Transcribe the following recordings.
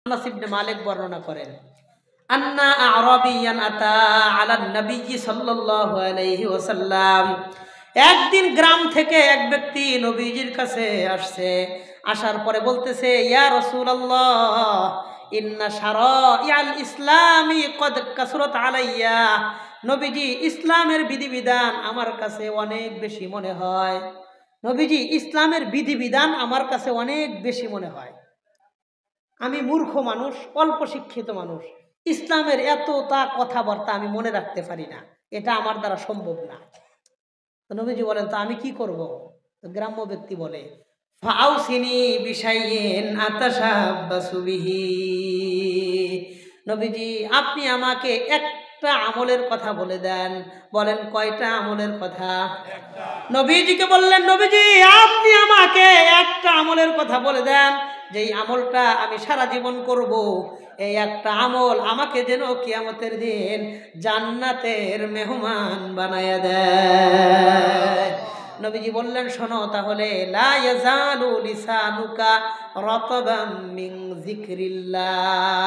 আনাস ইবনে মালিক বর্ণনা করেন, আন্না আরাবিয়ান আতা আলা নবী সাল্লাল্লাহু আলাইহি ওয়াসাল্লাম, একদিন গ্রাম থেকে এক ব্যক্তি নবীজির কাছে আসছে। আসার পরে বলতেছে, ইয়া রাসূলুল্লাহ, ইন্না শারাইআল ইসলামি কদ কাসরাত আলাইয়া। নবীজি, ইসলামের বিধিবিধান আমার কাছে অনেক বেশি মনে হয়। নবীজি, ইসলামের বিধিবিধান আমার কাছে অনেক বেশি মনে হয়। আমি মূর্খ মানুষ, অল্প শিক্ষিত মানুষ, ইসলামের এতটা কথাবার্তা আমি মনে রাখতে পারি না, এটা আমার দ্বারা সম্ভব না। তো নবীজি বলেন, তো আমি কি করব? তো গ্রাম্য ব্যক্তি বলে, ফাউসিনি বিশাইইন আতাশাব্বাসু বিহি। নবীজি, আপনি আমাকে একটা আমলের কথা বলে দেন। বলেন, কয়টা আমলের কথা? নবীজিকে বললেন, নবীজি, আপনি আমাকে একটা আমলের কথা বলে দেন, যেই আমলটা আমি সারা জীবন করব। এই একটা আমল আমাকে যেন কিয়ামতের দিন জান্নাতের মেহমান বানায়া দেয়। নবীজি বললেন, শোনো তাহলে, লা ইয়াজালু লিসানুকা রাতাবাম মিন যিকরিল্লাহ।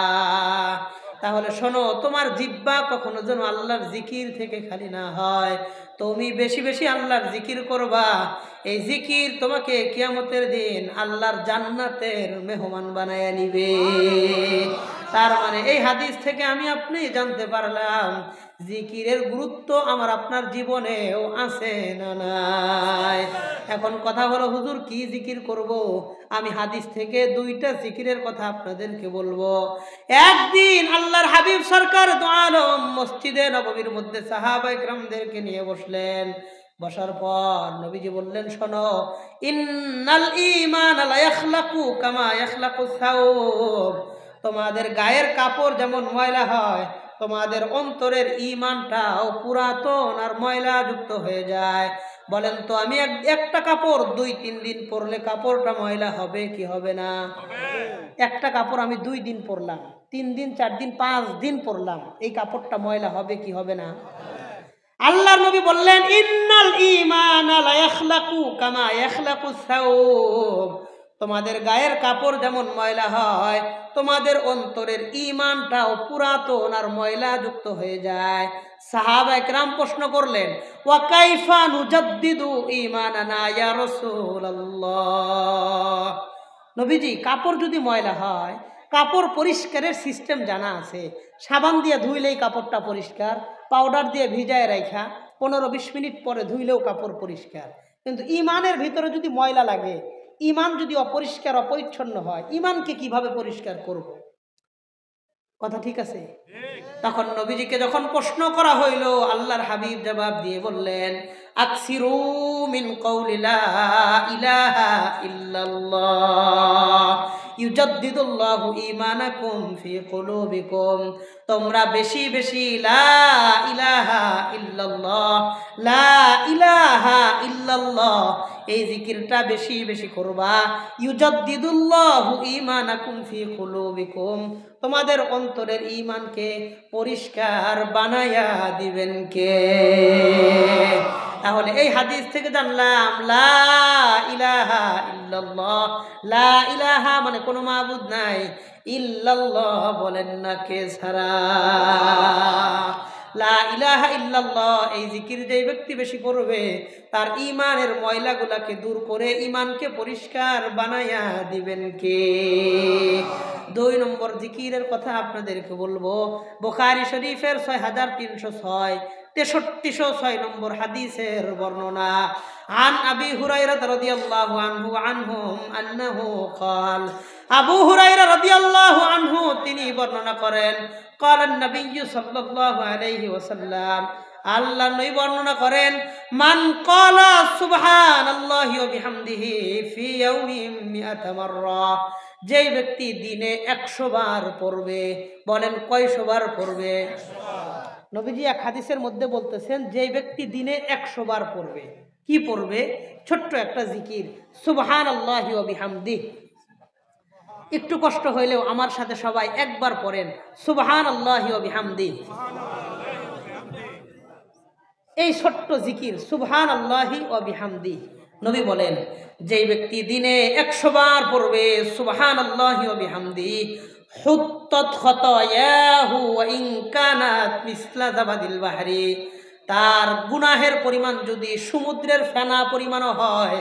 তাহলে শোনো, তোমার জিহ্বা কখনো যেন আল্লাহর জিকির থেকে খালি না হয়। তুমি বেশি বেশি আল্লাহর জিকির করবা। এই জিকির তোমাকে কিয়ামতের দিন আল্লাহর জান্নাতের মেহমান বানায় নিবে। তার মানে এই হাদিস থেকে আমি আপনি জানতে পারলাম জিকিরের গুরুত্ব আমার আপনার জীবনেও আছে না নাই। এখন কথা হলো, হুজুর কি জিকির করব? আমি হাদিস থেকে দুইটা জিকিরের কথা আপনাদেরকে বলবো। একদিন আল্লাহর হাবিব সরকার দু আলম মসজিদে নববীর মধ্যে সাহাবায়ে কেরামদেরকে নিয়ে বসলেন। বসার পর নবীজি বললেন, শোনো, ইন্নাল ঈমান লা ইয়াখলাকু কামা ইয়াখলাকুস সাওব। তোমাদের গায়ের কাপড় যেমন ময়লা হয়, তোমাদের অন্তরের ঈমানটাও পুরাতন আর ময়লা যুক্ত হয়ে যায়। বলেন তো, আমি একটা কাপড় 2-3 দিন পরলে কাপড়টা ময়লা হবে কি হবে না? একটা কাপড় আমি 2 দিন পরলাম, 3 দিন, 4 দিন, 5 দিন পরলাম, এই কাপড়টা ময়লা হবে কি হবে না? আল্লাহর নবী বললেন, ইন্নাল ঈমানা লা ইয়াখলাকু কামা ইয়াখলাকুস সাওব। তোমাদের গায়ের কাপড় যেমন ময়লা হয়, তোমাদের অন্তরের ঈমানটাও পুরাতন আর ময়লা যুক্ত হয়ে যায়। সাহাবায়ে কেরাম প্রশ্ন করলেন, ওয়া কাইফা নুজাদ্দিদু ঈমানানা ইয়া রাসূলুল্লাহ। নবীজি, কাপড় যদি ময়লা হয়, কাপড় পরিষ্কারের সিস্টেম জানা আছে। সাবান দিয়ে ধুইলেই কাপড়টা পরিষ্কার, পাউডার দিয়ে ভিজায় রাখা 15-20 মিনিট পরে ধুইলেও কাপড় পরিষ্কার। কিন্তু ইমানের ভিতরে যদি ময়লা লাগে, ইমান যদি অপরিষ্কার অপরিচ্ছন্ন হয়, ইমানকে কিভাবে পরিষ্কার করব? কথা ঠিক আছে? তখন নবীজিকে যখন প্রশ্ন করা হইল, আল্লাহর হাবিব জবাব দিয়ে বললেন, আকসিরু মিন কওলি লা ইলাহা ইল্লাল্লাহ ইউজাদ্দিদুল্লাহু ঈমানাকুম ফি কুলুবিকুম। তোমরা বেশি বেশি লা ইলাহা ইল্লাল্লাহ, লা ইলাহা ইল্লাল্লাহ এই জিকিরটা বেশি বেশি করবা। ইউজাদ্দিদুল্লাহু ঈমানাকুম ফি কুলুবিকুম, তোমাদের অন্তরের ঈমানকে পরিষ্কার বানায়া দিবেন কে? তাহলে এই হাদিস থেকে জানলাম, লা ইলাহা ইল্লাল্লাহ, লা ইলাহা মানে কোনো মাবুদ নাই, ইল্লাল্লাহ বলেন না কে ছাড়া। লা ইলাহা ইল্লাল্লাহ এই জিকির যে ব্যক্তি বেশি করবে, তার ঈমানের ময়লাগুলাকে দূর করে ঈমানকে পরিষ্কার বানায়া দিবেন কে? 2 নম্বর জিকিরের কথা আপনাদেরকে বলবো। বুখারী শরীফের 6306 6306 নম্বর হাদিসের বর্ণনা। আন আবি হুরায়রা রাদিয়াল্লাহু আনহুম আন্নাহু ক্বাল, আবু হুরায়রা রাদিয়াল্লাহু আনহু তিনি বর্ণনা করেন, ক্বালান নবী সাল্লাল্লাহু আলাইহি ওয়াসাল্লাম, আল্লাহ নবী বর্ণনা করেন, মান ক্বালা সুবহানাল্লাহি ওয়া বিহামদিহি ফি ইয়াউমিন মিআতা মাররা, যেই ব্যক্তি দিনে 100 বার পড়বে। বলেন, কয়শো বার পড়বে? নবীজি এক হাদিসের মধ্যে বলতেছেন, যেই ব্যক্তি দিনে 100 বার পড়বে। কি পড়বে? ছোট্ট একটা জিকির, সুবহানাল্লাহি ওয়া বিহামদিহি। একটু কষ্ট হইলেও আমার সাথে সবাই একবার পড়েন, সুবহানাল্লাহি ওয়া বিহামদিহি। এই ছোট্ট জিকির সুবহানাল্লাহি ওয়া বিহামদিহি, নবী বলেন, যেই ব্যক্তি দিনে 100 বার পড়বে সুবহানাল্লাহি ওয়া বিহামদিহি, হুত্তাত খাতায়াহু ওয়া ইন কানাত মিসলা জাবাদিল বাহরি, তার গুনাহের পরিমাণ যদি সমুদ্রের ফেনা পরিমাণও হয়,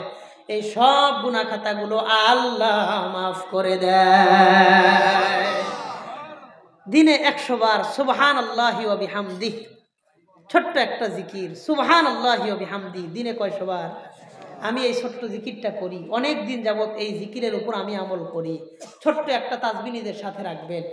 এই সব গুনাহ খাতাগুলো আল্লাহ মাফ করে দেয়। দিনে 100 বার সুবহানাল্লাহি ওয়া বিহামদিহি, ছোট্ট একটা জিকির সুবহানাল্লাহি ওয়া বিহামদিহি, দিনে কয়শো বার? আমি এই ছোট্ট জিকিরটা করি, অনেক দিন যাবত এই জিকিরের উপর আমি আমল করি। ছোট্ট একটা তাসবিহ নিজের সাথে রাখবেন,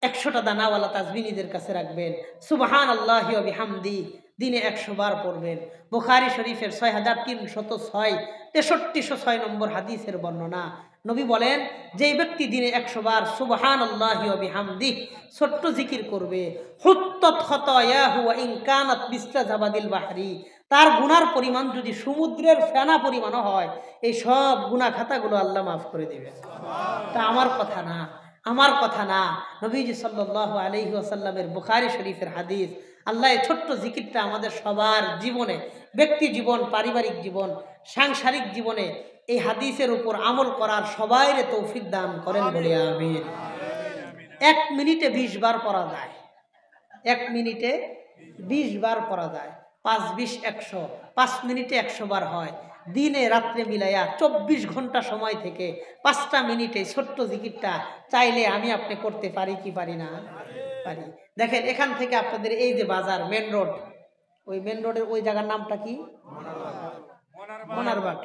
100টা দানাওয়ালা তাসবিহ নিজের কাছে রাখবেন, সুবহানাল্লাহি ওয়া বিহামদিহি দিনে 100 বার পড়বেন। বুখারী শরীফের 6306 6306 নম্বর হাদিসের বর্ণনা। নবী বলেন, যেই ব্যক্তি দিনে 100 বার সুবহানাল্লাহি ওয়া বিহামদিহি ছোট্ট জিকির করবে, হুত্তাত খাতায়াহু ওয়া ইন কানাত মিসলা জাবাদিল বাহরি, তার গুনার পরিমাণ যদি সমুদ্রের ফেনা পরিমাণও হয়, এই সব গুনাহ খাতাগুলো আল্লাহ মাফ করে দিবেন। তা আমার কথা না, আমার কথা না, নবীজি সাল্লাল্লাহু আলাইহি ওয়াসাল্লামের বুখারী শরীফের হাদিস। আল্লাহ এই ছোট্ট জিকিরটা আমাদের সবার জীবনে, ব্যক্তি জীবন, পারিবারিক জীবন, সাংসারিক জীবনে এই হাদিসের উপর আমল করার সবাইরে তৌফিক দান করেন বলে আমিন। 1 মিনিটে 20 বার পড়া যায়, 1 মিনিটে 20 বার পড়া যায়, 5 20 100, 5 মিনিটে 100 বার হয়। দিনে রাত্রে মিলাইয়া 24 ঘন্টা সময় থেকে 5টা মিনিটে ছোট্ট জিকিরটা চাইলে আমি আপনি করতে পারি কি পারি না? পারি। দেখেন, এখান থেকে আপনাদের এই যে বাজার, মেন রোড, ওই মেন রোডের ওই জায়গার নামটা কি? মনারবাট।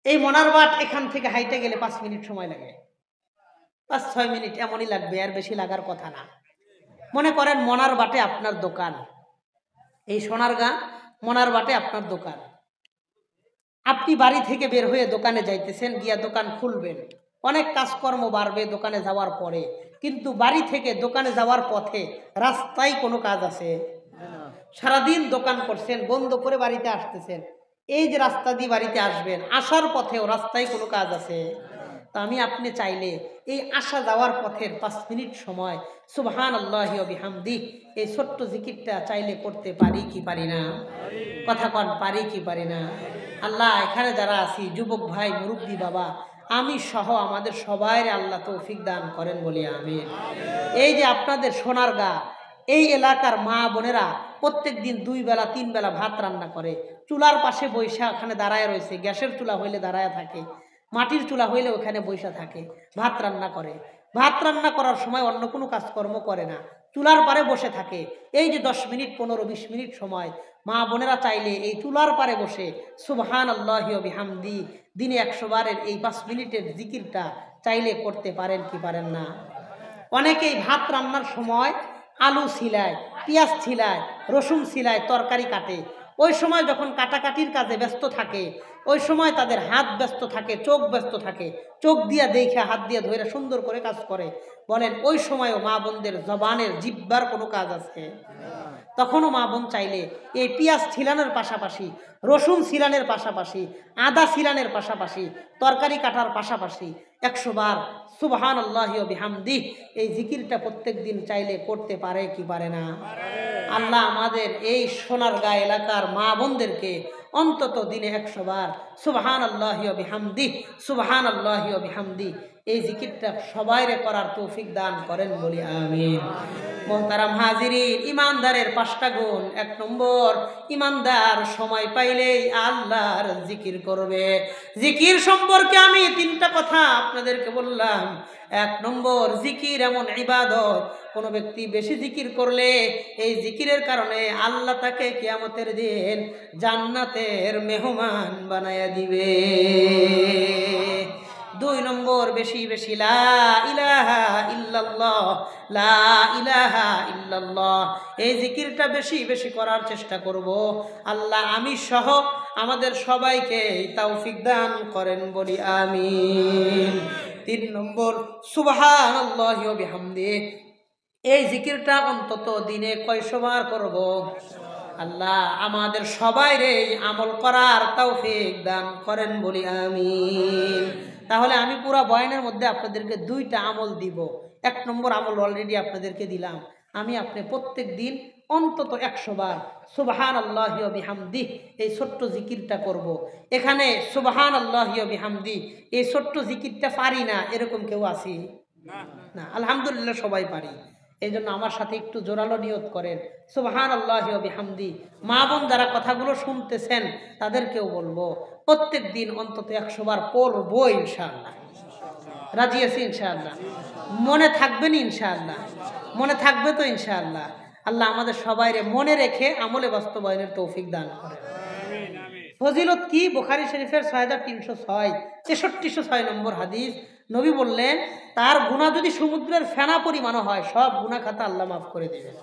এই মনারবাট এখান থেকে হাইটে গেলে 5 মিনিট সময় লাগে, 5-6 মিনিট এমনই লাগবে, আর বেশি লাগার কথা না। মনে করেন মনারবাটে আপনার দোকান, এই সোনারগাঁ মনারবাটে আপনার দোকান। আপনি বাড়ি থেকে বের হয়ে দোকানে যাইতেছেন, গিয়া দোকান খুলবেন, অনেক কাজকর্ম বাড়বে দোকানে যাওয়ার পরে, কিন্তু বাড়ি থেকে দোকানে যাওয়ার পথে রাস্তায় কোনো কাজ আছে? সারাদিন দোকান করছেন, বন্ধ করে বাড়িতে আসতেছেন, এই যে রাস্তা দিয়ে বাড়িতে আসবেন, আসার পথেও রাস্তায় কোনো কাজ আছে? তা আমি আপনি চাইলে এই আসা যাওয়ার পথের 5 মিনিট সময় সুবহানাল্লাহি ওয়া বিহামদিহি এই ছোট্ট জিকিরটা চাইলে করতে পারি কি পারি না? কথা কন, পারি কি পারি না? আল্লাহ, এখানে যারা আছি, যুবক ভাই, মুরব্বী বাবা, আমি সহ আমাদের সবাইরে আল্লাহ তৌফিক দান করেন বলে আমিন। এই যে আপনাদের সোনারগাঁ, এই এলাকার মা বোনেরা প্রত্যেক দিন 2 বেলা 3 বেলা ভাত রান্না করে, চুলার পাশে বৈশা ওখানে দাঁড়ায় রয়েছে, গ্যাসের চুলা হইলে দাঁড়ায় থাকে, মাটির চুলা হইলে ওখানে বৈশা থাকে, ভাত রান্না করে। ভাত রান্না করার সময় অন্য কোনো কাজকর্ম করে না, চুলার পারে বসে থাকে। এই যে 10 মিনিট 15-20 মিনিট সময় মা বোনেরা চাইলে এই চুলার পারে বসে সুবহানাল্লাহি ওয়া বিহামদিহি দিনে 100 বারের এই 5 মিনিটের জিকিরটা চাইলে করতে পারেন কি পারেন না? অনেকেই ভাত রান্নার সময় আলু ছিলায়, পেঁয়াজ ছিলায়, রসুন ছিলায়, তরকারি কাটে। ওই সময় যখন কাটাকাটির কাজে ব্যস্ত থাকে, ওই সময় তাদের হাত ব্যস্ত থাকে, চোখ ব্যস্ত থাকে, চোখ দিয়া দেখে হাত দিয়ে ধরে সুন্দর করে কাজ করে। বলেন, ওই সময়ও মা বোনদের জবানের জিহ্বার কোনো কাজ আছে? তখনও মা বোন চাইলে এই পেঁয়াজ ছিলানোর পাশাপাশি, রসুন ছিলানের পাশাপাশি, আদা ছিলানের পাশাপাশি, তরকারি কাটার পাশাপাশি 100 বার সুবহানাল্লাহি ওয়া বিহামদিহি এই জিকিরটা প্রত্যেক দিন চাইলে করতে পারে কি পারে না? আল্লাহ আমাদের এই সোনারগাঁ এলাকার মা বোনদেরকে অন্তত দিনে 100 বার সুবহানাল্লাহি ওয়া বিহামদিহি সুবহানাল্লাহি ওয়া বিহামদিহি এই জিকিরটা সবাইরে করার তৌফিক দান করেন বলি আমিন। মোহতারাম হাজিরিন, ইমানদারের 5টা গুণ। 1 নম্বর, ইমানদার সময় পাইলেই আল্লাহর জিকির করবে। জিকির সম্পর্কে আমি 3টা কথা আপনাদেরকে বললাম। 1 নম্বর, জিকির এমন ইবাদত, কোনো ব্যক্তি বেশি জিকির করলে এই জিকিরের কারণে আল্লাহ তাকে কিয়ামতের দিন জান্নাতের মেহমান বানায়া দিবে। 2 নম্বর, বেশি বেশি লা ইলাহা ইল্লাল্লাহ, লা ইলাহা ইল্লাল্লাহ এই জিকিরটা বেশি বেশি করার চেষ্টা করব। আল্লাহ আমি সহ আমাদের সবাইকে তৌফিক দান করেন বলি আমিন। 3 নম্বর, সুবহানাল্লাহি ওয়া বিহামদিহি এই জিকিরটা অন্তত দিনে কয়শো বার করব? আল্লাহ আমাদের সবাইরে আমল করার তৌফিক দান করেন বলি আমিন। তাহলে আমি পুরো বয়ানের মধ্যে আপনাদেরকে 2টা আমল দিব। 1 নম্বর আমল অলরেডি আপনাদেরকে দিলাম। আমি আপনি প্রত্যেক দিন অন্তত 100 বার সুবহানাল্লাহি ওয়া বিহামদিহি এই ছোট্ট জিকিরটা করব। এখানে সুবহানাল্লাহি ওয়া বিহামদিহি এই ছোট্ট জিকিরটা পারি না এরকম কেউ আছে? না, আলহামদুলিল্লাহ সবাই পারি। এই জন্য আমার সাথে একটু জোরালো নিয়ত করেন, সুবহানাল্লাহি ওয়া বিহামদি। মা বোন যারা কথাগুলো শুনতেছেন তাদেরকেও বলবো প্রত্যেক দিন অন্তত 100 বার পড়বো ইনশাআল্লাহ। রাজি আছি ইনশাআল্লাহ? মনে থাকবেন ইনশাআল্লাহ? মনে থাকবে তো ইনশাআল্লাহ? আল্লাহ আমাদের সবাইরে মনে রেখে আমলে বাস্তবায়নের তৌফিক দান করেন। ফজিলত কি? বুখারী শরীফের 6306 6306 নম্বর হাদিস। নবী বললেন, তার গুনাহ যদি সমুদ্রের ফেনা পরিমাণও হয়, সব গুনাহ খাতা আল্লাহ মাফ করে দিবেন।